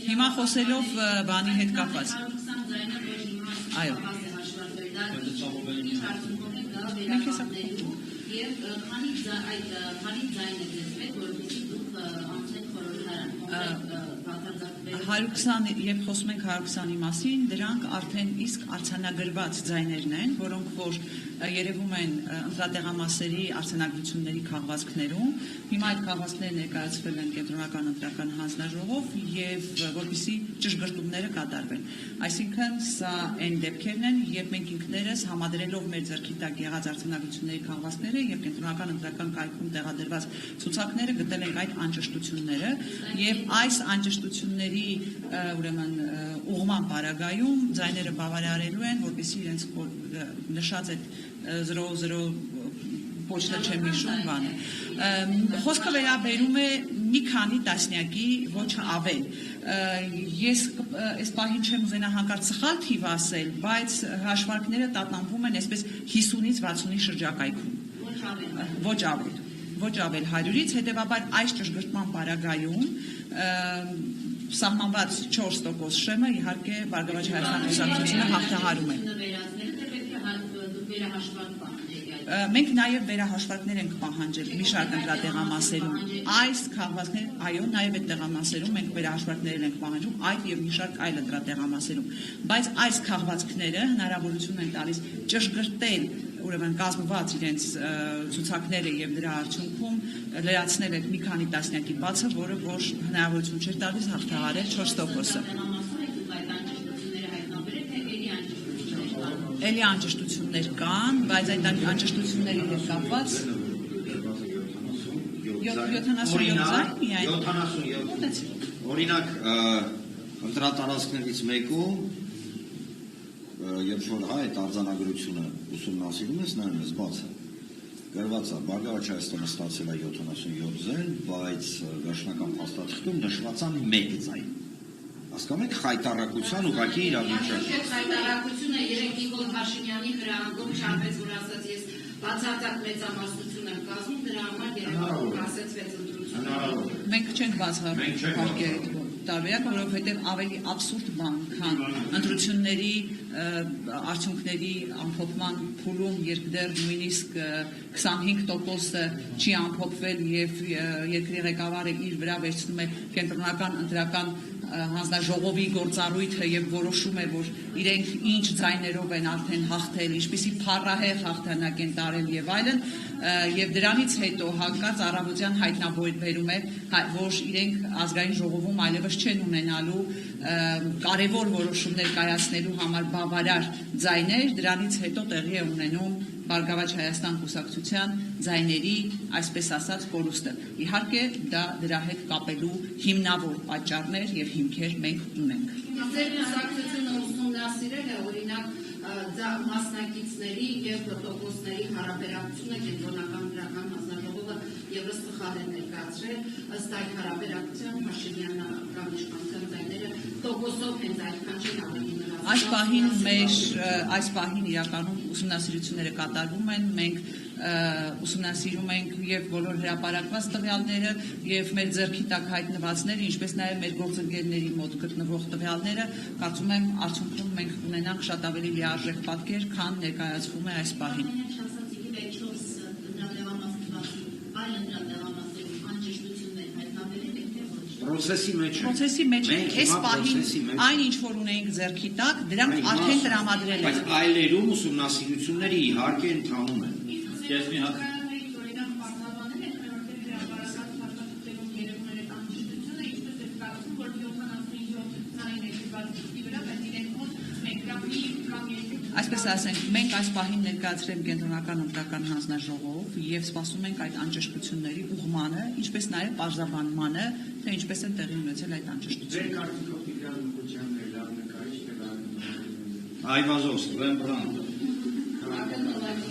Հիմա խոսելով բանի հետ կապված։ Այո։ Մենք հեսա Եվ քանի ձայն է դեսվեք, որովհետեւ դուք անցեք խորհրդարան, 120 երբ խոսում ենք 120-ի մասին, դրանք արդեն իսկ արձանագրված ձայներն են, որոնք որ երևում են ընտրատեղամասերի արձանագրությունների քաղվածքներում։ Հիմա այդ քաղվածքները ներկայացվել են կենտրոնական ընտրական հանձնաժողով եւ որպեսզի ճշգրտումները կատարվեն։ Այսինքն սա այն դեպքերն են, երբ մենք ինքներս համադրելով մեր ձեռքի տակ եղած արձանագրությունների քաղվածքները եւ կենտրոնական ընտրական կայքում տեղադրված ցուցակները գտել ենք այդ անճշտությունները եւ այս անճշտությունների ուրեմն ուղղման պարագայում ձայները բավարարելու են, որպեսզի իրենց նշած այդ 00 փոստը չեմ հիշում բանը։ Խոսքը վերաբերում է մի քանի տասնյակի, ոչ ավել։ Ես այս պահին չեմ ուզենա հանկարծ սխալ թիվ ասել, բայց հաշվարկները տատանվում են այսպես 50-ից 60-ի շրջակայքում։ Ոչ ավել 100-ից, հետևաբար այս ճշգրտման պարագայում սահմանված 4% շեմը իհարկե Բարգավաճ Հայաստան կուսակցությունը հաղթահարում է։ Մենք նաև վերահաշվարկներ ենք պահանջել մի շարք ընտրատեղամասերում։ Այս քաղվածքները, այո, նաև այդ տեղամասերում մենք վերահաշվարկներ ենք պահանջում, այդ եւ մի շարք այլ ընտրատեղամասերում։ Բայց այս քաղվածքները հնարավորություն են տալիս ճշգրտել ուրեմն կազմված իրենց ցուցակները եւ դրա արդյունքում լրացնել այդ մի քանի տասնյակի բացը, որը որ հնարավորություն չէր տալիս հաղթահարել 4%-ը։ Էլի անճշտություններ կան, բայց այդ անճշտությունների հետ կապված 77 օրինակ ընտրատարածքներից մեկում երբ որ այդ արձանագրությունը ուսումնասիրում ես, նայում ես բացը գրված է Բարգավաճ Հայաստանը ստացել է 77 ձայն, բայց վերջնական փաստաթղթում նշված է 1 ձայն։ Հասկանում եք խայտառակության ուղղակի իրավիճակ։ Խայտառակությունը 3 Նիկոլ Փաշինյանի հրահանգում չարվեց, որ ասաց ես բացարձակ մեծամասնություն եմ կազմում, դրա համար երևի կասեցվեց ընտրությունը։ Մենք չենք բացահայտել տարբերակ, որովհետև ավելի աբսուրդ բան, քան ընտրությունների արդյունքների ամփոփման փուլում երկդեռ նույնիսկ 25%-ը չի ամփոփվել եւ երկրի ղեկավարը իր վրա վերցնում է կենտրոնական ընտրական հանձնաժողովի գործառույթը եւ որոշում է, որ իրենք ինչ ձայներով են արդեն հաղթել, ինչպիսի փառահեղ հաղթանակ են տարել եւ այլն, եւ դրանից հետո հանկարծ առավոտյան հայտնաբերում է, որ իրենք ազգային ժողովում այլևս չեն ունենալու կարևոր որոշումներ կայացնելու համար բավարար ձայներ, դրանից հետո տեղի է ունենում Բարգավաճ Հայաստան կուսակցության ձայների, այսպես ասած, կորուստը։ Իհարկե, դա դրա հետ կապելու հիմնավոր պատճառներ եւ հիմքեր մենք ունենք։ Ձեր կուսակցությունը ուսումնասիրել է օրինակ մասնակիցների եւ տոկոսների հարաբերակցությունը կենտրոնական ընտրական հանձնաժողովը եւս սխալ է ներկայացրել, ըստ այդ հարաբերակցության Փաշինյանը կամ իշխանության ձայները տոկոսով հենց այդքան չեն ավելի նրբացել։ Այս պահին իրականում ուսումնասիրությունները կատարվում են, մենք ուսումնասիրում ենք եւ բոլոր հրապարակված տվյալները եւ մեր ձեռքի տակ հայտնվածները, ինչպես նաեւ մեր գործընկերների մոտ գտնվող տվյալները, կարծում եմ արդյունքում մենք ունենանք շատ ավելի լիարժեք պատկեր, քան ներկայացվում է այս պահին։ Պրոցեսի մեջ ենք, այս պահին այն ինչ որ ունենք ձեռքի տակ, դրանք արդեն տրամադրել են։ Բայց այլերում ուսումնասիրությունները իհարկե ընթանում են։ Ես մի հատ Այսպես ասենք, մենք այս պահին ներկայացրել կենտրոնական ընտրական հանձնաժողով եւ սպասում ենք այդ անճշտությունների ուղղմանը, ինչպես նաեւ բարձրաբանմանը, թե ինչպես են տեղի ունեցել այդ անճշտությունները։ Այվազովսկի, Ռեմբրանտ